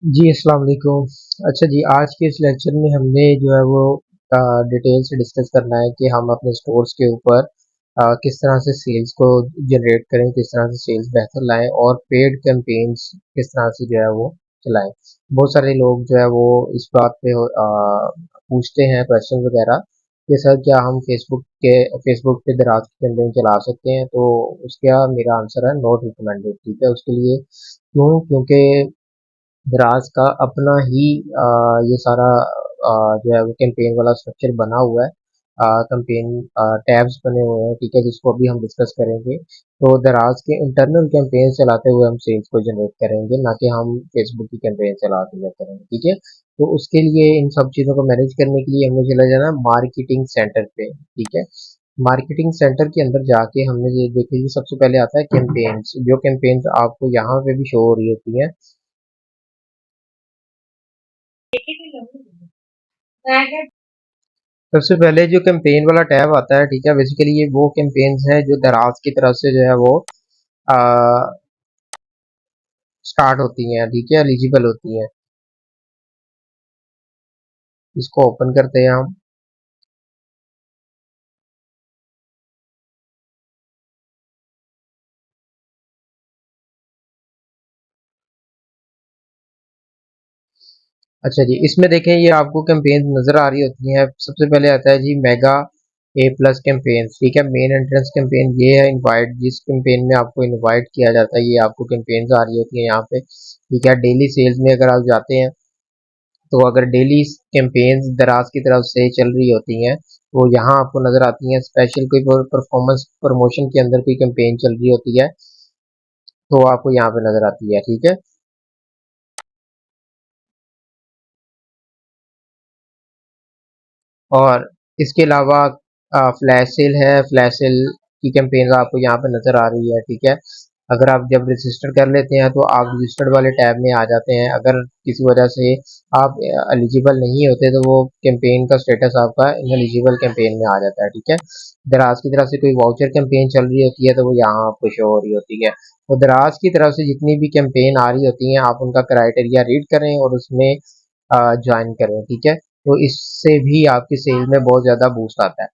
जी, अस्सलाम वालेकुम। अच्छा जी, आज के इस लेक्चर में हमने जो है वो डिटेल से डिस्कस करना है कि हम अपने स्टोर्स के ऊपर किस तरह से सेल्स को जनरेट करें, किस तरह से सेल्स बेहतर लाएँ और पेड कैंपेन्स किस तरह से जो है वो चलाएँ। बहुत सारे लोग जो है वो इस बात पे पूछते हैं क्वेश्चन वगैरह कि सर क्या हम फेसबुक पे दराज की कैंपेन चला सकते हैं? तो उसका मेरा आंसर है नॉट रिकमेंडेड, ठीक है? उसके लिए क्यों? क्योंकि दराज का अपना ही ये सारा जो है वो कैंपेन वाला स्ट्रक्चर बना हुआ है। कैंपेन टैब्स बने हुए हैं, ठीक है, जिसको अभी हम डिस्कस करेंगे। तो दराज के इंटरनल कैंपेन चलाते हुए हम सेल्स को जनरेट करेंगे, ना कि हम फेसबुक की कैंपेन चला के करेंगे, ठीक है। तो उसके लिए इन सब चीज़ों को मैनेज करने के लिए हमें चला जाना मार्केटिंग सेंटर पे, ठीक है। मार्केटिंग सेंटर के अंदर जाके हमने ये देखिए सबसे पहले आता है कैंपेन्स। जो कैंपेन्स आपको यहाँ पे भी शो हो रही होती हैं, सबसे पहले जो कैंपेन वाला टैब आता है, ठीक है, बेसिकली ये वो कैंपेन्स हैं जो दराज की तरफ से जो है वो स्टार्ट होती हैं, ठीक है, एलिजिबल होती हैं। इसको ओपन करते हैं हम। अच्छा जी, इसमें देखें ये आपको कैंपेन नजर आ रही होती हैं। सबसे पहले आता है जी मेगा ए प्लस कैंपेन, ठीक है। मेन एंट्रेंस कैंपेन ये है। इनवाइट, जिस कैंपेन में आपको इनवाइट किया जाता है, ये आपको कैंपेन्स आ रही होती हैं यहाँ पे, ठीक है। डेली सेल्स में अगर आप जाते हैं तो अगर डेली कैंपेन्स दराज की तरफ से चल रही होती हैं तो यहाँ आपको नजर आती हैं। स्पेशल कोई परफॉर्मेंस प्रमोशन के अंदर कोई कैंपेन चल रही होती है तो आपको यहाँ पे नजर आती है, ठीक है। और इसके अलावा फ्लैश सेल है। फ्लैश सेल की कैंपेन आपको यहाँ पे नजर आ रही है, ठीक है। अगर आप जब रजिस्टर कर लेते हैं तो आप रजिस्टर्ड वाले टैब में आ जाते हैं। अगर किसी वजह से आप एलिजिबल नहीं होते तो वो कैंपेन का स्टेटस आपका इनएलिजिबल कैंपेन में आ जाता है, ठीक है। दराज की तरफ से कोई वाउचर कैंपेन चल रही होती है तो वो यहाँ आपको शो हो रही होती है। तो दराज की तरफ से जितनी भी कैंपेन आ रही होती हैं आप उनका क्राइटेरिया रीड करें और उसमें ज्वाइन करें, ठीक है। तो इससे भी आपकी सेल में बहुत ज़्यादा बूस्ट आता है।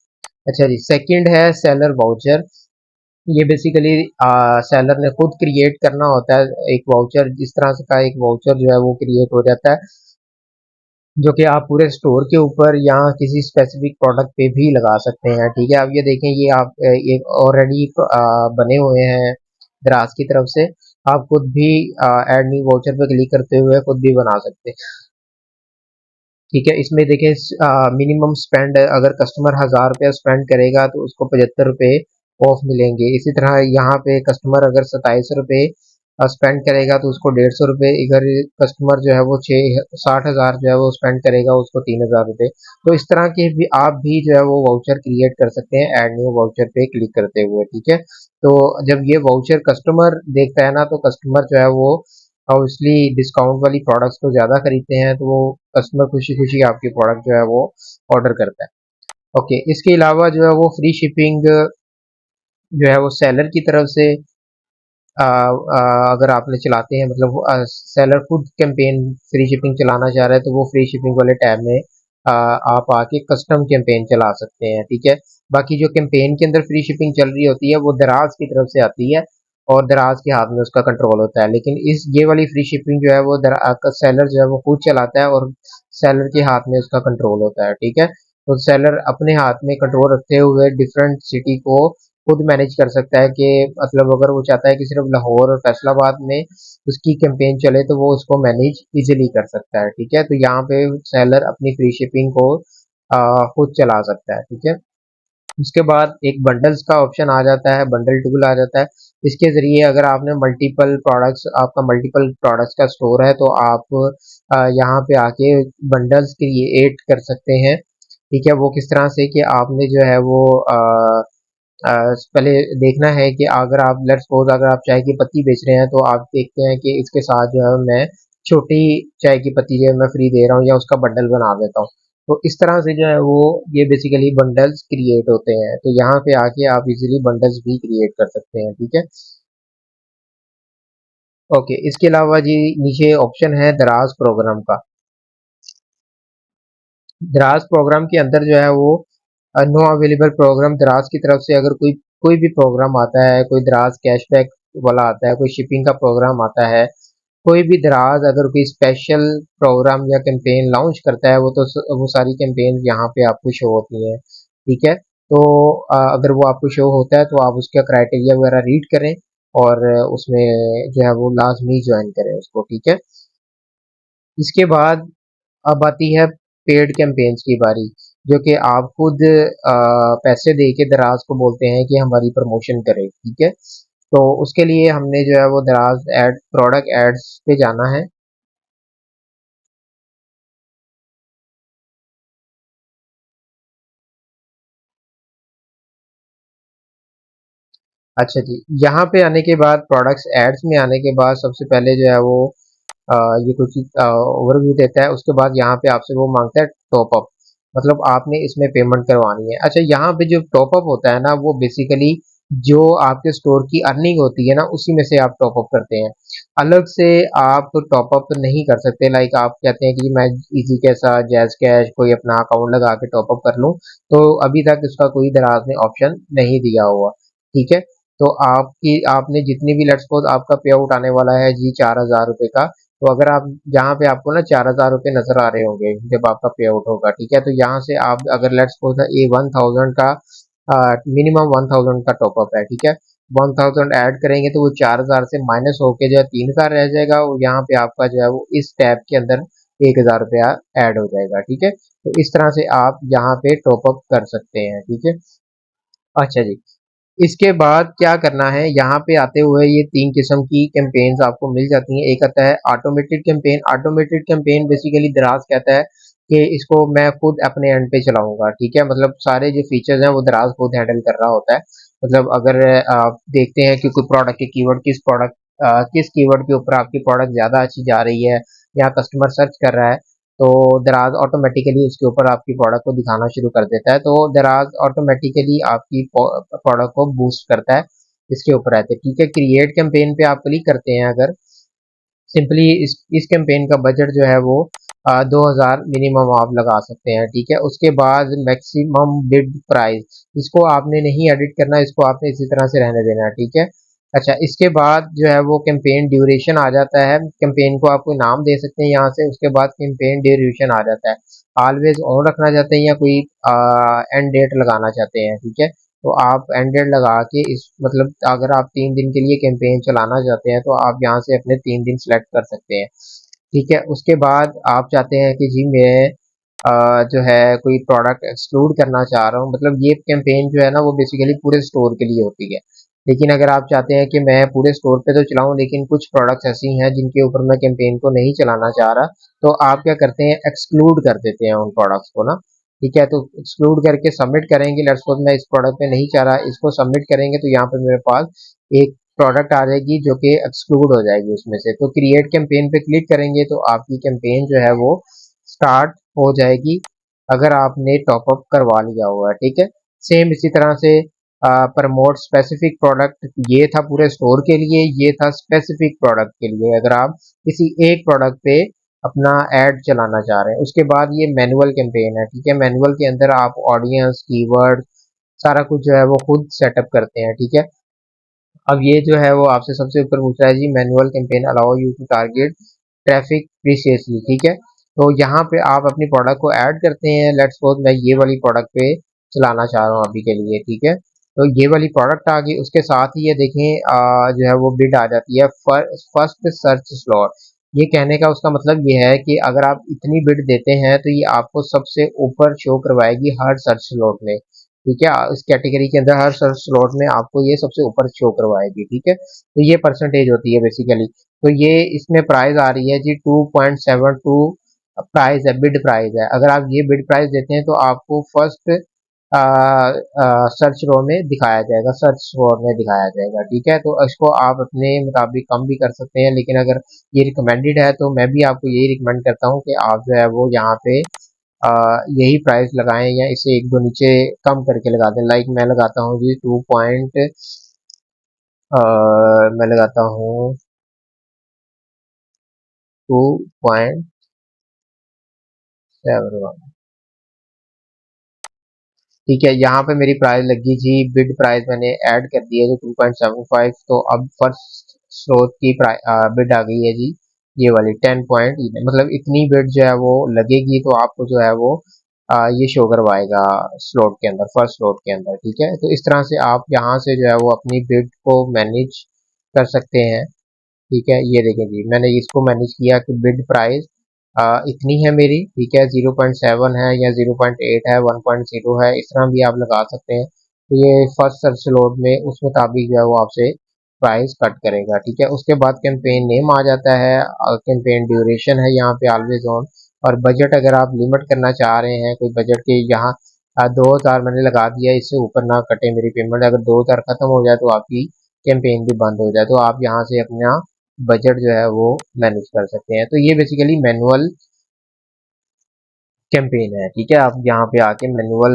अच्छा जी, सेकंड है सेलर वाउचर। ये बेसिकली सेलर ने खुद क्रिएट करना होता है एक वाउचर। इस तरह से का एक वाउचर जो है वो क्रिएट हो जाता है, जो कि आप पूरे स्टोर के ऊपर या किसी स्पेसिफिक प्रोडक्ट पे भी लगा सकते हैं, ठीक है। अब ये देखें ये आप ये ऑलरेडी बने हुए हैं दराज की तरफ से। आप खुद भी ऐड न्यू वाउचर पे क्लिक करते हुए खुद भी बना सकते हैं, ठीक है। इसमें देखिए मिनिमम स्पेंड, अगर कस्टमर 1000 रुपया स्पेंड करेगा तो उसको 75 रुपये ऑफ मिलेंगे। इसी तरह यहाँ पे कस्टमर अगर 27 रुपये स्पेंड करेगा तो उसको 150 रुपये। अगर कस्टमर जो है वो 60 हजार जो है वो स्पेंड करेगा उसको 3000 रुपये। तो इस तरह के भी आप भी जो है वो वाउचर क्रिएट कर सकते हैं ऐड न्यू वाउचर पे क्लिक करते हुए, ठीक है। तो जब ये वाउचर कस्टमर देखता है ना तो कस्टमर जो है वो ऑब्वियसली डिस्काउंट वाली प्रोडक्ट्स को ज़्यादा खरीदते हैं, तो वो कस्टमर खुशी खुशी आपकी प्रोडक्ट जो है वो ऑर्डर करता है। ओके, इसके अलावा जो है वो फ्री शिपिंग जो है वो सेलर की तरफ से अगर आपने चलाते हैं, मतलब सेलर खुद कैंपेन फ्री शिपिंग चलाना चाह रहा है तो वो फ्री शिपिंग वाले टैब में आप आके कस्टम कैंपेन चला सकते हैं, ठीक है। बाकी जो कैंपेन के अंदर फ्री शिपिंग चल रही होती है वो दराज की तरफ से आती है और दराज के हाथ में उसका कंट्रोल होता है। लेकिन इस ये वाली फ्री शिपिंग जो है वो सेलर जो है वो खुद चलाता है और सेलर के हाथ में उसका कंट्रोल होता है, ठीक है। तो सेलर अपने हाथ में कंट्रोल रखते हुए डिफरेंट सिटी को खुद मैनेज कर सकता है कि मतलब अगर वो चाहता है कि सिर्फ लाहौर और फैसलाबाद में उसकी कैंपेन चले तो वो उसको मैनेज इजीली कर सकता है, ठीक है। तो यहाँ पे सेलर अपनी फ्री शिपिंग को खुद चला सकता है, ठीक है। उसके बाद एक बंडल्स का ऑप्शन आ जाता है, बंडल टूल आ जाता है। इसके ज़रिए अगर आपने मल्टीपल प्रोडक्ट्स, आपका मल्टीपल प्रोडक्ट्स का स्टोर है तो आप यहाँ पे आके बंडल्स क्रिएट कर सकते हैं, ठीक है। वो किस तरह से कि आपने जो है वो पहले देखना है कि अगर आप लेट्स सपोज अगर आप चाय की पत्ती बेच रहे हैं तो आप देखते हैं कि इसके साथ जो है मैं छोटी चाय की पत्ती जो है मैं फ्री दे रहा हूँ या उसका बंडल बना देता हूँ। तो इस तरह से जो है वो ये बेसिकली बंडल्स क्रिएट होते हैं। तो यहाँ पे आके आप इजीली बंडल्स भी क्रिएट कर सकते हैं, ठीक है। ओके, इसके अलावा जी नीचे ऑप्शन है दराज प्रोग्राम का। दराज प्रोग्राम के अंदर जो है वो नो अवेलेबल प्रोग्राम, दराज की तरफ से अगर कोई कोई भी प्रोग्राम आता है, कोई दराज कैशबैक वाला आता है, कोई शिपिंग का प्रोग्राम आता है, कोई भी दराज अगर कोई स्पेशल प्रोग्राम या कैंपेन लॉन्च करता है, वो सारी कैंपेन यहाँ पे आपको शो होती हैं। ठीक है, तो अगर वो आपको शो होता है तो आप उसका क्राइटेरिया वगैरह रीड करें और उसमें जो है वो लाजमी ज्वाइन करें उसको। ठीक है, इसके बाद अब आती है पेड कैंपेन्स की बारी, जो कि आप खुद पैसे दे के दराज को बोलते हैं कि हमारी प्रमोशन करे। ठीक है, तो उसके लिए हमने जो है वो दराज एड प्रोडक्ट एड्स पे जाना है। अच्छा जी, यहाँ पे आने के बाद प्रोडक्ट्स एड्स में आने के बाद सबसे पहले जो है वो अ, ये कुछ ओवरव्यू देता है। उसके बाद यहाँ पे आपसे वो मांगता है टॉप अप, मतलब आपने इसमें पेमेंट करवानी है। अच्छा, यहाँ पे जो टॉप अप होता है ना, वो बेसिकली जो आपके स्टोर की अर्निंग होती है ना, उसी में से आप टॉप अप करते हैं। अलग से आप टॉप अप नहीं कर सकते। लाइक आप कहते हैं कि मैं इजी कैसा जैज कैश कोई अपना अकाउंट लगा के टॉप अप कर लूँ, तो अभी तक इसका कोई दराज ने ऑप्शन नहीं दिया हुआ। ठीक है, तो आपकी आपने जितनी भी लेट्स सपोज आपका पे आउट आने वाला है जी 4,000 रुपए का, तो अगर आप जहाँ पे आपको ना 4,000 रुपये नजर आ रहे होंगे जब आपका पे आउट होगा, ठीक है, तो यहाँ से आप अगर लेट्स सपोज ए 1,000 का मिनिमम 1,000 का टॉपअप है, ठीक है, 1,000 ऐड करेंगे तो वो 4,000 से माइनस होके जो है 3,000 रह जाएगा, और यहाँ पे आपका जो है वो इस टैब के अंदर 1,000 रुपया ऐड हो जाएगा। ठीक है, तो इस तरह से आप यहाँ पे टॉपअप कर सकते हैं। ठीक है, अच्छा जी, इसके बाद क्या करना है, यहाँ पे आते हुए ये 3 किस्म की कैंपेन्स आपको मिल जाती हैं। एक आता है automated campaign. Automated campaign basically दराज कहता है कि इसको मैं खुद अपने एंड पे चलाऊँगा। ठीक है, मतलब सारे जो फीचर्स हैं वो दराज खुद हैंडल कर रहा होता है। मतलब अगर आप देखते हैं कि कोई प्रोडक्ट के कीवर्ड किस कीवर्ड के ऊपर आपकी प्रोडक्ट ज़्यादा अच्छी जा रही है या कस्टमर सर्च कर रहा है, तो दराज ऑटोमेटिकली उसके ऊपर आपकी प्रोडक्ट को दिखाना शुरू कर देता है। तो दराज ऑटोमेटिकली आपकी प्रोडक्ट को बूस्ट करता है, इसके ऊपर रहते हैं। ठीक है, क्रिएट कैंपेन पे आप क्लिक करते हैं अगर, सिंपली इस कैंपेन का बजट जो है वो 2,000 मिनिमम आप लगा सकते हैं। ठीक है, उसके बाद मैक्सिमम बिड प्राइस, इसको आपने नहीं एडिट करना, इसको आपने इसी तरह से रहने देना है। ठीक है, अच्छा, इसके बाद जो है वो कैंपेन ड्यूरेशन आ जाता है। कैंपेन को आप कोई नाम दे सकते हैं यहाँ से। उसके बाद कैंपेन ड्यूरेशन आ जाता है, ऑलवेज ऑन रखना चाहते हैं या कोई एंड डेट लगाना चाहते हैं। ठीक है, तो आप एंड डेट लगा के इस मतलब अगर आप 3 दिन के लिए कैंपेन चलाना चाहते हैं तो आप यहाँ से अपने 3 दिन सेलेक्ट कर सकते हैं। ठीक है, उसके बाद आप चाहते हैं कि जी मैं जो है कोई प्रोडक्ट एक्सक्लूड करना चाह रहा हूँ, मतलब ये कैंपेन जो है ना वो बेसिकली पूरे स्टोर के लिए होती है। लेकिन अगर आप चाहते हैं कि मैं पूरे स्टोर पे तो चलाऊं लेकिन कुछ प्रोडक्ट्स ऐसी हैं जिनके ऊपर मैं कैंपेन को नहीं चलाना चाह रहा, तो आप क्या करते हैं, एक्सक्लूड कर देते हैं उन प्रोडक्ट्स को ना। ठीक है, तो एक्सक्लूड करके सबमिट करेंगे। लेट्स सपोज मैं इस प्रोडक्ट पे नहीं चाह रहा, इसको सबमिट करेंगे तो यहाँ पे मेरे पास एक प्रोडक्ट आ जाएगी जो कि एक्सक्लूड हो जाएगी उसमें से। तो क्रिएट कैंपेन पे क्लिक करेंगे तो आपकी कैंपेन जो है वो स्टार्ट हो जाएगी, अगर आपने टॉपअप करवा लिया हुआ है। ठीक है, सेम इसी तरह से प्रमोट स्पेसिफिक प्रोडक्ट, ये था पूरे स्टोर के लिए, ये था स्पेसिफिक प्रोडक्ट के लिए, अगर आप किसी एक प्रोडक्ट पे अपना एड चलाना चाह रहे हैं। उसके बाद ये मैनुअल कैंपेन है। ठीक है, मैनुअल के अंदर आप ऑडियंस, कीवर्ड, सारा कुछ जो है वो खुद सेटअप करते हैं। ठीक है, अब ये जो है वो आपसे सबसे ऊपर पूछ रहा है जी manual campaign allow you to target traffic precisely. ठीक है, तो यहाँ पे आप अपनी प्रोडक्ट को ऐड करते हैं। लेट्स सपोज मैं ये वाली प्रोडक्ट पे चलाना चाह रहा हूँ अभी के लिए। ठीक है, तो ये वाली प्रोडक्ट आ गई, उसके साथ ही ये देखें जो है वो बिड आ जाती है फर्स्ट सर्च स्लॉट। ये कहने का उसका मतलब ये है कि अगर आप इतनी बिड देते हैं तो ये आपको सबसे ऊपर शो करवाएगी हर सर्च स्लॉट में। ठीक है, इस कैटेगरी के अंदर हर सर्च स्लॉट में आपको ये सबसे ऊपर शो करवाएगी। ठीक है, तो ये परसेंटेज होती है बेसिकली। तो ये इसमें प्राइस आ रही है जी 2.72 प्राइस है, बिड प्राइस है। अगर आप ये बिड प्राइस देते हैं तो आपको फर्स्ट सर्च रो में दिखाया जाएगा, सर्च रो में दिखाया जाएगा। ठीक है, तो इसको आप अपने मुताबिक कम भी कर सकते हैं, लेकिन अगर ये रिकमेंडेड है तो मैं भी आपको यही रिकमेंड करता हूँ कि आप जो है वो यहाँ पे यही प्राइस लगाएं या इसे एक दो नीचे कम करके लगा दें। लाइक मैं लगाता हूँ जी 2 पॉइंट मैं लगाता हूँ 2.71। ठीक है, यहाँ पे मेरी प्राइस लगी थी, बिड प्राइस मैंने ऐड कर दिया जी 2.75। तो अब फर्स्ट स्रोत की बिड आ गई है जी, ये वाली 10 पॉइंट, मतलब इतनी बिड जो है वो लगेगी तो आपको जो है वो ये शो करवाएगा स्लॉट के अंदर, फर्स्ट स्लॉट के अंदर। ठीक है, तो इस तरह से आप यहाँ से जो है वो अपनी बिड को मैनेज कर सकते हैं। ठीक है, ये देखें जी, मैंने इसको मैनेज किया कि बिड प्राइस इतनी है मेरी। ठीक है, 0.7 है या 0.8 है, 1.0 है, इस तरह भी आप लगा सकते हैं। तो ये फर्स्ट सर्च लोड में उस मुताबिक जो है वो आपसे प्राइस कट करेगा। ठीक है, उसके बाद कैंपेन नेम आ जाता है, कैंपेन ड्यूरेशन है यहाँ पे ऑलवेज ऑन, और बजट अगर आप लिमिट करना चाह रहे हैं, कोई बजट के यहाँ 2,000 मैंने लगा दिया, इससे ऊपर ना कटे मेरी पेमेंट। अगर 2,000 खत्म हो जाए तो आपकी कैंपेन भी बंद हो जाए, तो आप यहाँ से अपना बजट जो है वो मैनेज कर सकते हैं। तो ये बेसिकली मैनुअल कैंपेन है। ठीक है, आप यहाँ पे आके मैनुअल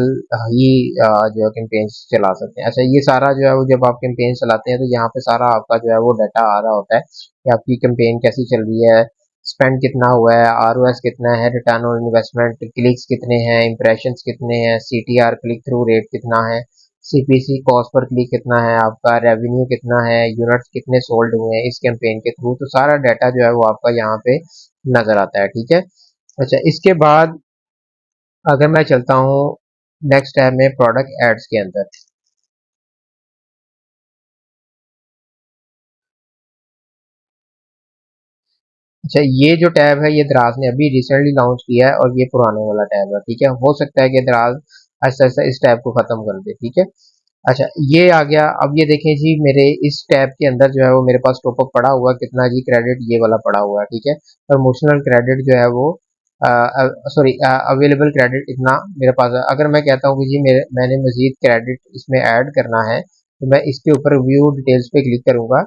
ही जो है कैंपेन चला सकते हैं। अच्छा, ये सारा जो है वो जब आप कैंपेन चलाते हैं तो यहाँ पे सारा आपका जो है वो डाटा आ रहा होता है कि आपकी कैंपेन कैसी चल रही है, स्पेंड कितना हुआ है, आरओएस कितना है, रिटर्न ऑन इन्वेस्टमेंट, क्लिक्स कितने हैं, इंप्रेशंस कितने हैं, सीटीआर क्लिक थ्रू रेट कितना है, सीपीसी कॉस्ट पर क्लिक कितना है, आपका रेवेन्यू कितना है, यूनिट्स कितने सोल्ड हुए हैं इस कैंपेन के थ्रू। तो सारा डाटा जो है वो आपका यहाँ पे नजर आता है। ठीक है, अच्छा, इसके बाद अगर मैं चलता हूँ नेक्स्ट टैब में प्रोडक्ट एड्स के अंदर। अच्छा, ये जो टैब है ये दराज ने अभी रिसेंटली लॉन्च किया है और ये पुराने वाला टैब है। ठीक है, हो सकता है कि दराज ऐसा ऐसा इस टैब को खत्म कर दे। ठीक है, अच्छा, ये आ गया। अब ये देखें जी, मेरे इस टैब के अंदर जो है वो मेरे पास टॉपअप पड़ा हुआ कितना जी, क्रेडिट ये वाला पड़ा हुआ है। ठीक है, प्रमोशनल क्रेडिट जो है वो सॉरी अवेलेबल क्रेडिट इतना मेरे पास है। अगर मैं कहता हूँ कि जी मैंने मजीद क्रेडिट इसमें ऐड करना है, तो मैं इसके ऊपर व्यू डिटेल्स पे क्लिक करूंगा।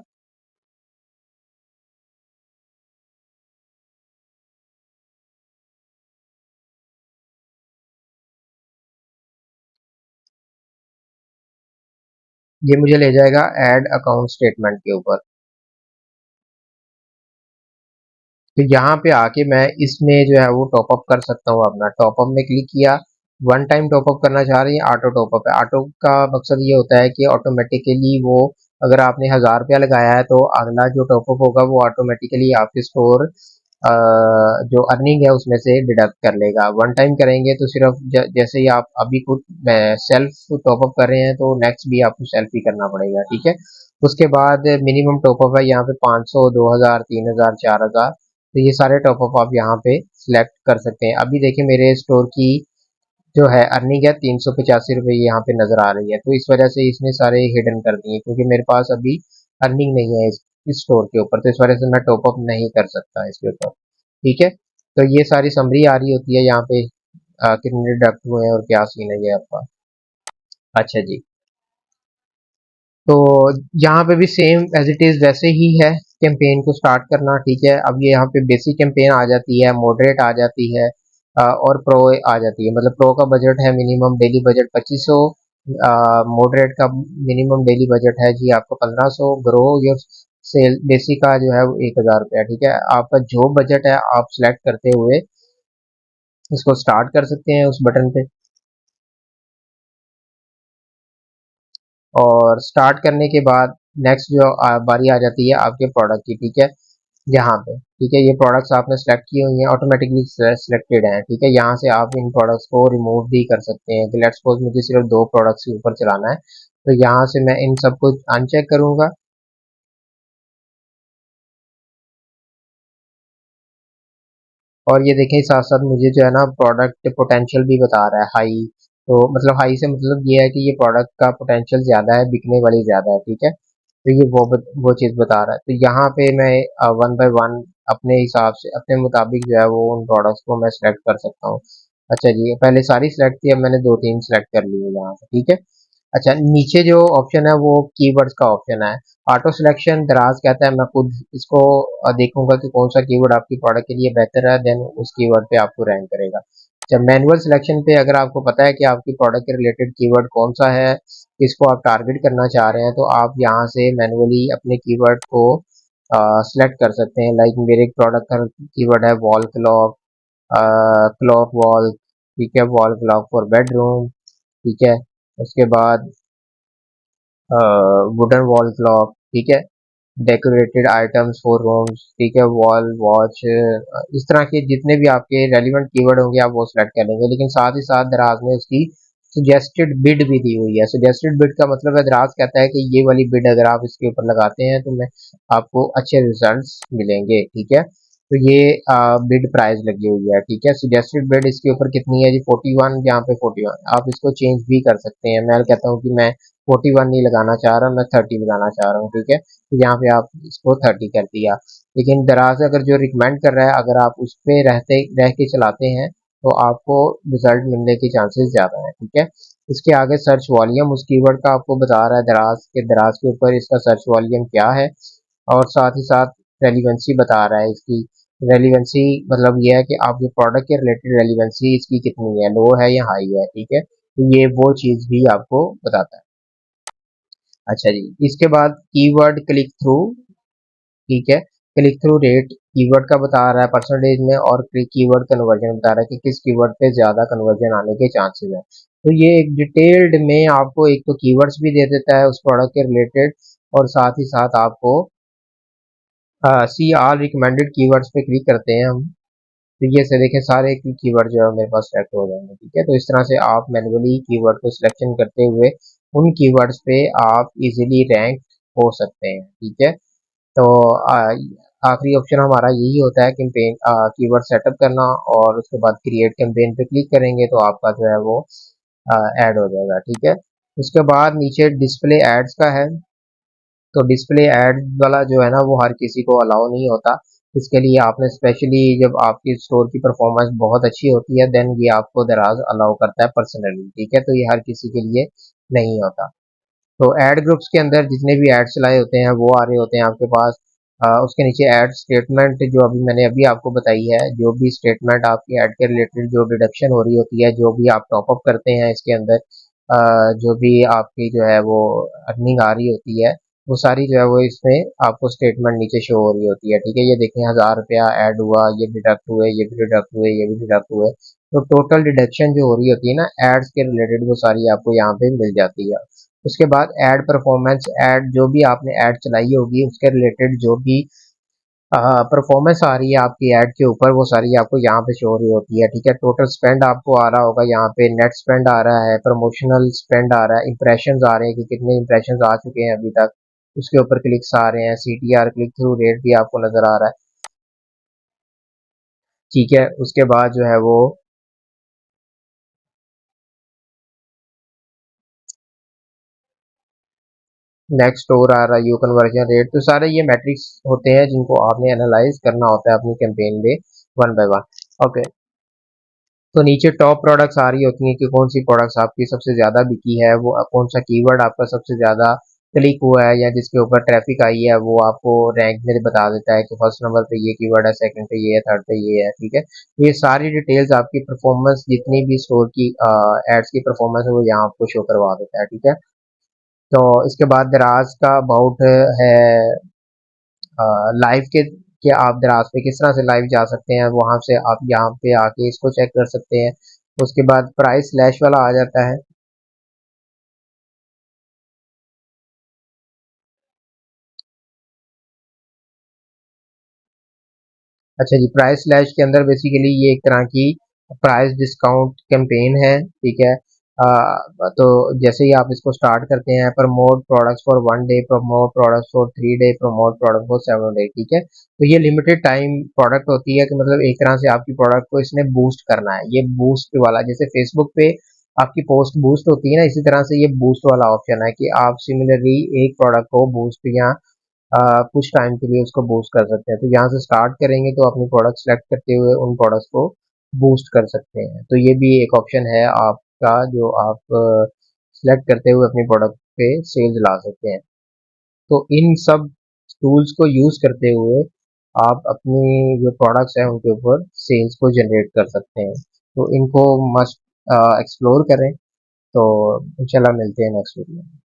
ये मुझे ले जाएगा ऐड अकाउंट स्टेटमेंट के ऊपर। तो यहाँ पे आके मैं इसमें जो है वो टॉपअप कर सकता हूँ। अपना टॉपअप में क्लिक किया, वन टाइम टॉपअप करना चाह रही है, ऑटो टॉपअप है। ऑटो का मकसद ये होता है कि ऑटोमेटिकली वो, अगर आपने 1,000 रुपया लगाया है तो अगला जो टॉपअप होगा वो ऑटोमेटिकली आपके स्टोर जो अर्निंग है उसमें से डिडक्ट कर लेगा। वन टाइम करेंगे तो सिर्फ जैसे ही आप अभी कुछ सेल्फ टॉपअप कर रहे हैं तो नेक्स्ट भी आपको सेल्फ ही करना पड़ेगा। ठीक है, उसके बाद मिनिमम टॉपअप है यहाँ पे 500, 2,000, 3,000, 4,000। तो ये सारे टॉपअप आप यहाँ पे सिलेक्ट कर सकते हैं। अभी देखिए मेरे स्टोर की जो है अर्निंग है 385 रुपये यहाँ पे नजर आ रही है, तो इस वजह से इसने सारे हिडन कर दिए क्योंकि मेरे पास अभी अर्निंग नहीं है इस स्टोर के ऊपर, तो इस वजह से मैं टॉपअप नहीं कर सकता इसके ऊपर। ठीक है, तो ये सारी समरी आ रही होती है यहाँ पे, कितने डिडक्ट हुए हैं और क्या सीन है ये आपका। अच्छा जी, तो यहाँ पे भी सेम एज इट इज वैसे ही है कैंपेन को स्टार्ट करना। ठीक है, अब ये यहाँ पे बेसिक कैंपेन आ जाती है, मॉडरेट आ जाती है, और प्रो आ जाती है। मतलब प्रो का बजट है मिनिमम डेली बजट 2500, मॉडरेट का मिनिमम डेली बजट है जी आपका 1500, ग्रो योर सेल बेसिक का जो है वो 1,000 रुपया। ठीक है, आपका जो बजट है आप सिलेक्ट करते हुए इसको स्टार्ट कर सकते हैं उस बटन पे, और स्टार्ट करने के बाद नेक्स्ट जो बारी आ जाती है आपके प्रोडक्ट की। ठीक है, यहाँ पे ठीक है, ये प्रोडक्ट्स आपने सेलेक्ट किए हुए हैं, ऑटोमेटिकली सिलेक्टेड हैं। ठीक है, यहाँ से आप इन प्रोडक्ट्स को रिमूव भी कर सकते हैं कि लेट्स सपोज मुझे सिर्फ 2 प्रोडक्ट्स के ऊपर चलाना है, तो यहाँ से मैं इन सबको अनचेक करूंगा। और ये देखें साथ साथ मुझे जो है ना प्रोडक्ट पोटेंशियल भी बता रहा है हाई। तो मतलब हाई से मतलब ये है कि ये प्रोडक्ट का पोटेंशियल ज़्यादा है, बिकने वाली ज़्यादा है। ठीक है, तो ये वो चीज़ बता रहा है। तो यहाँ पे मैं वन बाय वन अपने हिसाब से अपने मुताबिक जो है वो उन प्रोडक्ट्स को मैं सिलेक्ट कर सकता हूँ। अच्छा जी, पहले सारी सिलेक्ट थी, अब मैंने दो तीन सिलेक्ट कर ली है यहाँ पे। ठीक है, अच्छा, नीचे जो ऑप्शन है वो कीवर्ड्स का ऑप्शन है। ऑटो सिलेक्शन दराज कहता है मैं खुद इसको देखूंगा कि कौन सा कीवर्ड आपकी प्रोडक्ट के लिए बेहतर है, देन उस कीवर्ड पे आपको रैंक करेगा। जब मैनुअल सिलेक्शन पे अगर आपको पता है कि आपकी प्रोडक्ट के रिलेटेड कीवर्ड कौन सा है, किसको आप टारगेट करना चाह रहे हैं, तो आप यहाँ से मैनुअली अपने कीवर्ड को सिलेक्ट कर सकते हैं। लाइक मेरे प्रोडक्ट का कीवर्ड है वॉल क्लॉक, क्लॉक वॉल, ठीक है, वॉल क्लॉक फॉर बेडरूम, ठीक है। उसके बाद वुडन वॉल क्लॉक, ठीक है, डेकोरेटेड आइटम्स फॉर रूम्स, ठीक है, वॉल वॉच, इस तरह के जितने भी आपके रेलिवेंट कीवर्ड होंगे आप वो सिलेक्ट कर लेंगे। लेकिन साथ ही साथ दराज ने उसकी सजेस्टेड बिड भी दी हुई है। सजेस्टेड बिड का मतलब है दराज कहता है कि ये वाली बिड अगर आप इसके ऊपर लगाते हैं तो मैं आपको अच्छे रिजल्ट्स मिलेंगे, ठीक है। तो ये बिड प्राइस लगी हुई है, ठीक है। सजेस्टेड बिड इसके ऊपर कितनी है जी, 41, यहाँ पे 41। आप इसको चेंज भी कर सकते हैं। मैं कहता हूँ कि मैं 41 नहीं लगाना चाह रहा, मैं 30 लगाना चाह रहा हूँ, ठीक है। तो यहाँ पे आप इसको 30 कर दिया। लेकिन दराज अगर जो रिकमेंड कर रहा है अगर आप उस पे रहते रह के चलाते हैं तो आपको रिजल्ट मिलने के चांसेस ज़्यादा हैं, ठीक है। इसके आगे सर्च वॉल्यूम उस कीवर्ड का आपको बता रहा है दराज के ऊपर इसका सर्च वॉल्यूम क्या है, और साथ ही साथ रेलिवेंसी बता रहा है इसकी। रेलिवेंसी मतलब ये है कि आपके प्रोडक्ट के रिलेटेड रेलिवेंसी इसकी कितनी है, लो है या हाई है, ठीक है। तो ये वो चीज़ भी आपको बताता है। अच्छा जी, इसके बाद कीवर्ड क्लिक थ्रू, ठीक है। क्लिक थ्रू रेट कीवर्ड का बता रहा है परसेंटेज में, और कीवर्ड कन्वर्जन बता रहा है कि किस कीवर्ड पे ज्यादा कन्वर्जन आने के चांसेस है। तो ये एक डिटेल्ड में आपको एक तो कीवर्ड्स भी दे देता है उस प्रोडक्ट के रिलेटेड, और साथ ही साथ आपको सी ऑल रिकमेंडेड कीवर्ड्स पे क्लिक करते हैं हम, तो ये से देखें सारे कीवर्ड जो है मेरे पास सेलेक्ट हो जाएंगे, ठीक है। तो इस तरह से आप मैनुअली कीवर्ड को सिलेक्शन करते हुए उन कीवर्ड्स पे आप इजीली रैंक हो सकते हैं, ठीक है। तो आखिरी ऑप्शन हमारा यही होता है कैंपेन कीवर्ड सेटअप करना, और उसके बाद क्रिएट कैंपेन पे क्लिक करेंगे तो आपका जो है वो ऐड हो जाएगा, ठीक है। उसके बाद नीचे डिस्प्ले एड्स का है, तो डिस्प्ले एड वाला जो है ना वो हर किसी को अलाउ नहीं होता। इसके लिए आपने स्पेशली जब आपकी स्टोर की परफॉर्मेंस बहुत अच्छी होती है देन ये आपको दराज अलाउ करता है पर्सनली, ठीक है। तो ये हर किसी के लिए नहीं होता। तो एड ग्रुप्स के अंदर जितने भी एड चलाए होते हैं वो आ रहे होते हैं आपके पास। उसके नीचे एड स्टेटमेंट जो मैंने अभी आपको बताई है, जो भी स्टेटमेंट आपकी एड के रिलेटेड जो डिडक्शन हो रही होती है, जो भी आप टॉपअप करते हैं इसके अंदर, जो भी आपकी जो है वो अर्निंग आ रही होती है वो सारी जो है वो इसमें आपको स्टेटमेंट नीचे शो हो रही होती है, ठीक है। ये देखें 1000 रुपया ऐड हुआ, ये डिडक्ट हुए, ये भी डिडक्ट हुए, ये भी डिडक्ट हुए। तो टोटल डिडक्शन जो हो रही होती है ना एड्स के रिलेटेड वो सारी आपको यहाँ पे मिल जाती है। उसके बाद ऐड परफॉर्मेंस, ऐड जो भी आपने ऐड चलाई होगी उसके रिलेटेड जो भी परफॉर्मेंस आ रही है आपकी ऐड के ऊपर वो सारी आपको यहाँ पे शो हो रही होती है, ठीक है। टोटल स्पेंड आपको आ रहा होगा यहाँ पे, नेट स्पेंड आ रहा है, प्रमोशनल स्पेंड आ रहा है, इंप्रेशंस आ रहे हैं कि कितने इंप्रेशंस आ चुके हैं अभी तक, उसके ऊपर क्लिक्स आ रहे हैं, सीटीआर क्लिक थ्रू रेट भी आपको नजर आ रहा है, ठीक है। उसके बाद जो है वो नेक्स्ट और आ रहा है यू कन्वर्जन रेट। तो सारे ये मैट्रिक्स होते हैं जिनको आपने एनालाइज करना होता है अपनी कैंपेन में वन बाय वन, ओके। तो नीचे टॉप प्रोडक्ट्स आ रही होती हैं कि कौन सी प्रोडक्ट्स आपकी सबसे ज़्यादा बिकी है, वो कौन सा कीवर्ड आपका सबसे ज़्यादा क्लिक हुआ है या जिसके ऊपर ट्रैफिक आई है, वो आपको रैंक में बता देता है कि फर्स्ट नंबर पे ये कीवर्ड है, सेकंड पे ये है, थर्ड पे ये है, ठीक है। ये सारी डिटेल्स आपकी परफॉर्मेंस जितनी भी स्टोर की एड्स की परफॉर्मेंस है वो यहाँ आपको शो करवा देता है, ठीक है। तो इसके बाद दराज का अबाउट है लाइव के आप दराज पे किस तरह से लाइव जा सकते हैं, वहां से आप यहाँ पे आके इसको चेक कर सकते हैं। उसके बाद प्राइस स्लैश वाला आ जाता है। अच्छा जी, प्राइस स्लैश के अंदर बेसिकली ये एक तरह की प्राइस डिस्काउंट कैंपेन है, ठीक है। तो जैसे ही आप इसको स्टार्ट करते हैं, promote products for 1 day, promote products for 3 day, promote product for 7 day, ठीक है। तो ये लिमिटेड टाइम प्रोडक्ट होती है कि मतलब एक तरह से आपकी प्रोडक्ट को इसने बूस्ट करना है। ये बूस्ट वाला जैसे फेसबुक पे आपकी पोस्ट बूस्ट होती है ना, इसी तरह से ये बूस्ट वाला ऑप्शन है कि आप सिमिलरली एक प्रोडक्ट को बूस्ट या कुछ टाइम के लिए उसको बूस्ट कर सकते हैं। तो यहाँ से स्टार्ट करेंगे तो अपनी प्रोडक्ट सेलेक्ट करते हुए उन प्रोडक्ट्स को बूस्ट कर सकते हैं। तो ये भी एक ऑप्शन है आपका जो आप सेलेक्ट करते हुए अपनी प्रोडक्ट पे सेल्स ला सकते हैं। तो इन सब टूल्स को यूज करते हुए आप अपनी जो प्रोडक्ट्स हैं उनके ऊपर सेल्स को जनरेट कर सकते हैं। तो इनको मस्ट एक्सप्लोर करें। तो इंशाल्लाह मिलते हैं नेक्स्ट वीडियो में।